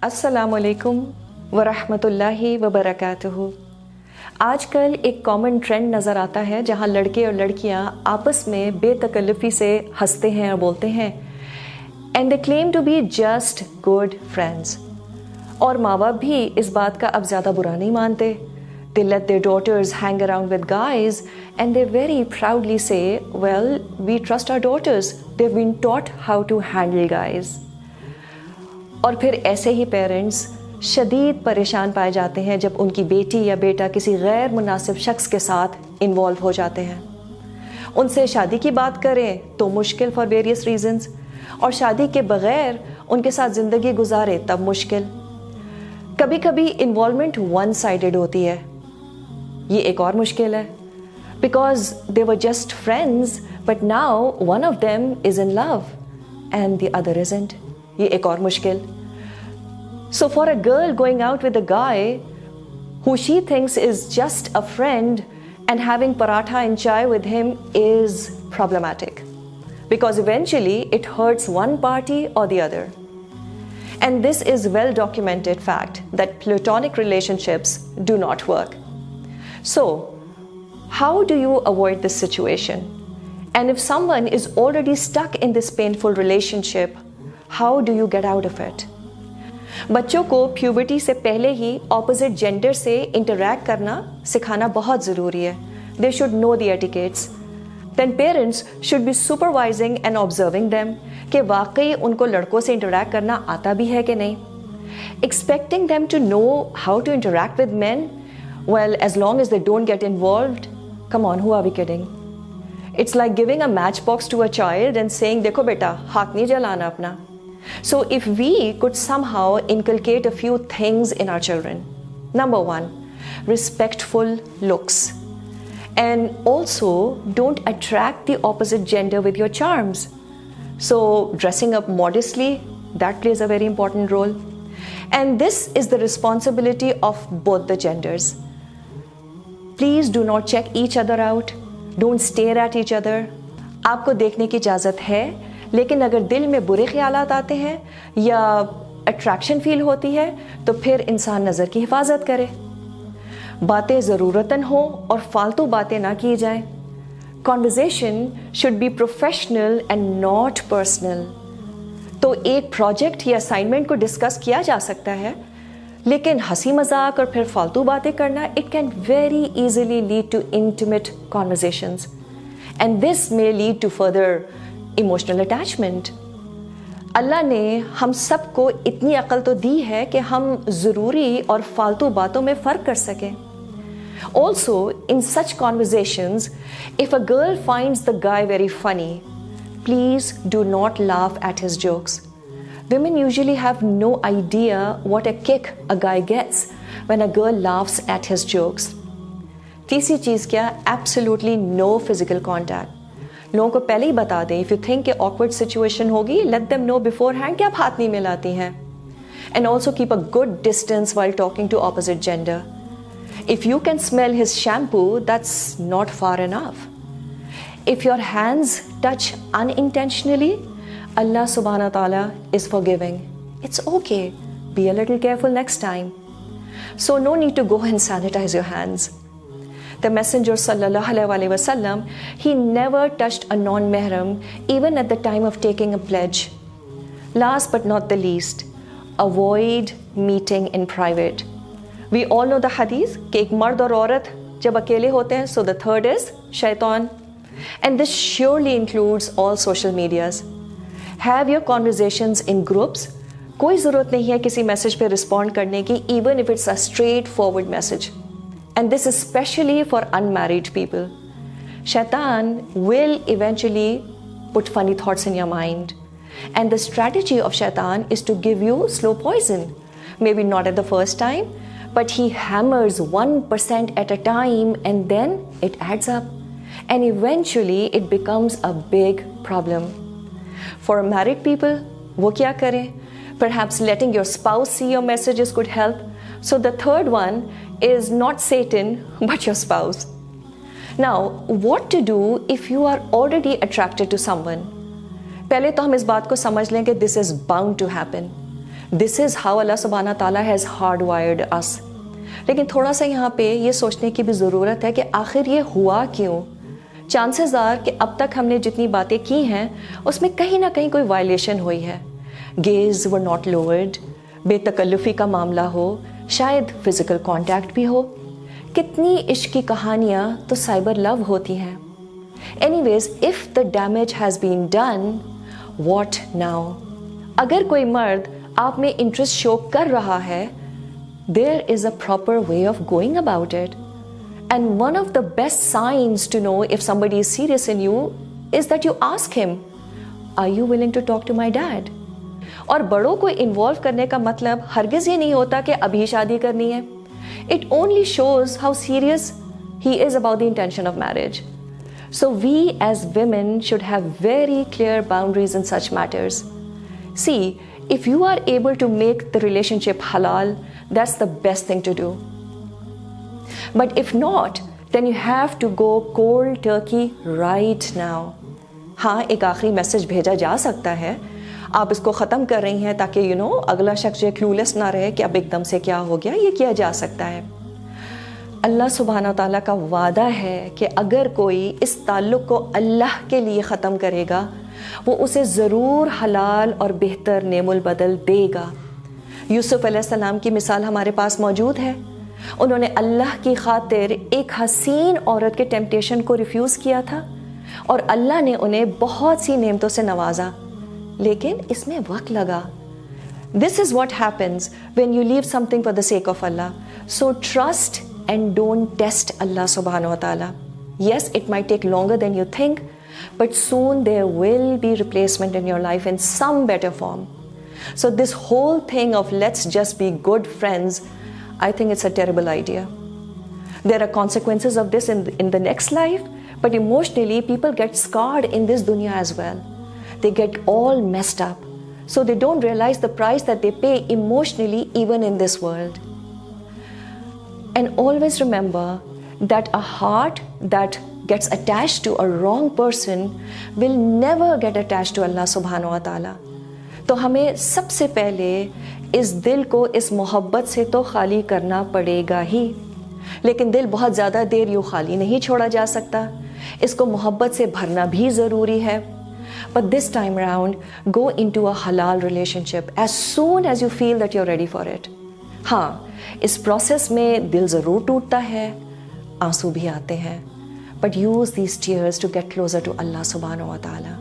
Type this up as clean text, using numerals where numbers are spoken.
अस्सलामुअलैकुम वरहमतुल्लाहि वबरकातुहू। आजकल एक कॉमन ट्रेंड नज़र आता है जहाँ लड़के और लड़कियाँ आपस में बेतकल्लुफ़ी से हंसते हैं और बोलते हैं and they claim to be just good friends. और माँ बाप भी इस बात का अब ज़्यादा बुरा नहीं मानते। They let their daughters hang around with guys and they very proudly say, well, we trust our daughters. They've been taught how to handle guys. और फिर ऐसे ही पेरेंट्स शदीद परेशान पाए जाते हैं जब उनकी बेटी या बेटा किसी गैर मुनासिब शख्स के साथ इन्वॉल्व हो जाते हैं। उनसे शादी की बात करें तो मुश्किल फॉर वेरियस रीजंस, और शादी के बगैर उनके साथ ज़िंदगी गुजारे तब मुश्किल। कभी कभी इन्वॉल्वमेंट वन साइडेड होती है, ये एक और मुश्किल है, because they were just friends but now one of them is in love and the other isn't, ये एक और मुश्किल। So for a girl going out with a guy who she thinks is just a friend and having paratha and chai with him is problematic, because eventually it hurts one party or the other. And this is well documented fact that platonic relationships do not work. So, how do you avoid this situation? And if someone is already stuck in this painful relationship, how do you get out of it? बच्चों को puberty से पहले ही opposite gender से interact करना सिखाना बहुत ज़रूरी है। They should know the etiquettes. Then parents should be supervising and observing them कि वाकई उनको लड़कों से इंटरैक्ट करना आता भी है कि नहीं। Expecting them to know how to interact with men, well, as long as they don't get involved, come on, who are we kidding? It's like giving a matchbox to a child and saying, देखो बेटा, हाथ नहीं जलाना अपना। So if we could somehow inculcate a few things in our children. Number one, respectful looks. And also, don't attract the opposite gender with your charms. So dressing up modestly, that plays a very important role. And this is the responsibility of both the genders. Please do not check each other out. Don't stare at each other. आपको देखने की इजाज़त है, लेकिन अगर दिल में बुरे ख्यालात आते हैं या अट्रैक्शन फील होती है तो फिर इंसान नज़र की हिफाजत करे। बातें ज़रूरतन हो और फालतू बातें ना की जाएं। Conversation should be professional and not personal. तो एक प्रोजेक्ट या असाइनमेंट को डिस्कस किया जा सकता है, लेकिन हंसी मजाक और फिर फालतू बातें करना, it can very easily lead to intimate conversations and this may lead to further emotional attachment. अल्लाह ने हम सबको इतनी अक्ल तो दी है कि हम ज़रूरी और फालतू बातों में फ़र्क कर सकें। Also, in such conversations, if a girl finds the guy very funny, please do not laugh at his jokes. Women usually have no idea what a kick a guy gets when a girl laughs at his jokes. तीसरी चीज़ क्या? Absolutely no physical contact. लोगों को पहले ही बता दें, if you think कि awkward situation होगी, let them know beforehand कि आप हाथ नहीं मिलाती हैं। And also keep a good distance while talking to opposite gender. If you can smell his shampoo, that's not far enough. If your hands touch unintentionally, अल्लाह सुब्हाना ताला is forgiving. It's okay, be a little careful next time. So no need to go and sanitize your hands. The Messenger sallallahu alaihi wasallam, he never touched a non-mahram even at the time of taking a pledge. Last but not the least, avoid meeting in private. We all know the hadith कि एक मर्द और औरत जब अकेले होते हैं, so the third is shaitan. And this surely includes all social medias. Have your conversations in groups. कोई ज़रूरत नहीं है किसी मैसेज पे रिस्पॉन्ड करने की, even if it's a straightforward message. And this is especially for unmarried people. Shaitan will eventually put funny thoughts in your mind. And the strategy of Shaitan is to give you slow poison. Maybe not at the first time, but he hammers 1% at a time and then it adds up. And eventually it becomes a big problem. For married people, wo kya kare? Perhaps letting your spouse see your messages could help. So the third one is not Satan, but your spouse. Now, what to do if you are already attracted to someone? पहले तो हम इस बात को समझ लें कि this is bound to happen. This is how अल्लाह सुब्हाना ताला हैज़ हार्ड वायर्ड अस। लेकिन थोड़ा सा यहाँ पे ये सोचने की भी ज़रूरत है कि आखिर ये हुआ क्यों। चांसेस आर कि अब तक हमने जितनी बातें की हैं उसमें कहीं ना कहीं कोई वायलेशन हुई है। गेज वर नॉट लोअर्ड, बेतकल्लुफ़ी का मामला हो, शायद फिज़िकल कांटेक्ट भी हो। कितनी इश्क की कहानियाँ तो साइबर लव होती हैं। Anyways, if the damage has been done, what now? अगर कोई मर्द आप में इंटरेस्ट शो कर रहा है, there is a proper way of going about it. And one of the best signs to know if somebody is serious in you is that you ask him, are you willing to talk to my dad? और बड़ों को involve करने का मतलब हरगिज़ ये नहीं होता कि अभी शादी करनी है. It only shows how serious he is about the intention of marriage. So we as women should have very clear boundaries in such matters. See, if you are able to make the relationship halal, that's the best thing to do. But if not, then you have to go cold turkey right now. हाँ, एक आखिरी message भेजा जा सकता है. आप इसको ख़त्म कर रही हैं ताकि अगला शख्स जो क्लूलेस ना रहे कि अब एकदम से क्या हो गया. ये किया जा सकता है. अल्लाह सुब्हाना ताला का वादा है कि अगर कोई इस ताल्लुक़ को अल्लाह के लिए ख़त्म करेगा, वो उसे ज़रूर हलाल और बेहतर नेमुल बदल देगा. यूसुफ अलैहिस्सलाम की मिसाल हमारे पास मौजूद है. उन्होंने अल्लाह की खातिर एक हसीन औरत के टेम्पटेशन को रिफ्यूज़ किया था और अल्लाह ने उन्हें बहुत सी नेमतों से नवाजा, लेकिन इसमें वक्त लगा. This is what happens when you leave something for the sake of Allah. So trust and don't test Allah subhanahu wa ta'ala. Yes, it might take longer than you think, but soon there will be replacement in your life in some better form. So this whole thing of let's just be good friends, I think it's a terrible idea. There are consequences of this in the next life, but emotionally people get scarred in this dunya as well. They get all messed up, so they don't realize the price that they pay emotionally even in this world. And always remember that a heart that gets attached to a wrong person will never get attached to Allah subhanahu wa ta'ala. तो हमें सबसे पहले इस दिल को इस मोहब्बत से तो खाली करना पड़ेगा ही. लेकिन दिल बहुत ज़्यादा देर यूँ खाली नहीं छोड़ा जा सकता. इसको मोहब्बत से भरना भी ज़रूरी है. But this time around, go into a halal relationship as soon as you feel that you're ready for it. हाँ, इस प्रोसेस में दिल ज़रूर टूटता है, आंसू भी आते हैं, but use these tears to get closer to Allah subhanahu wa ta'ala.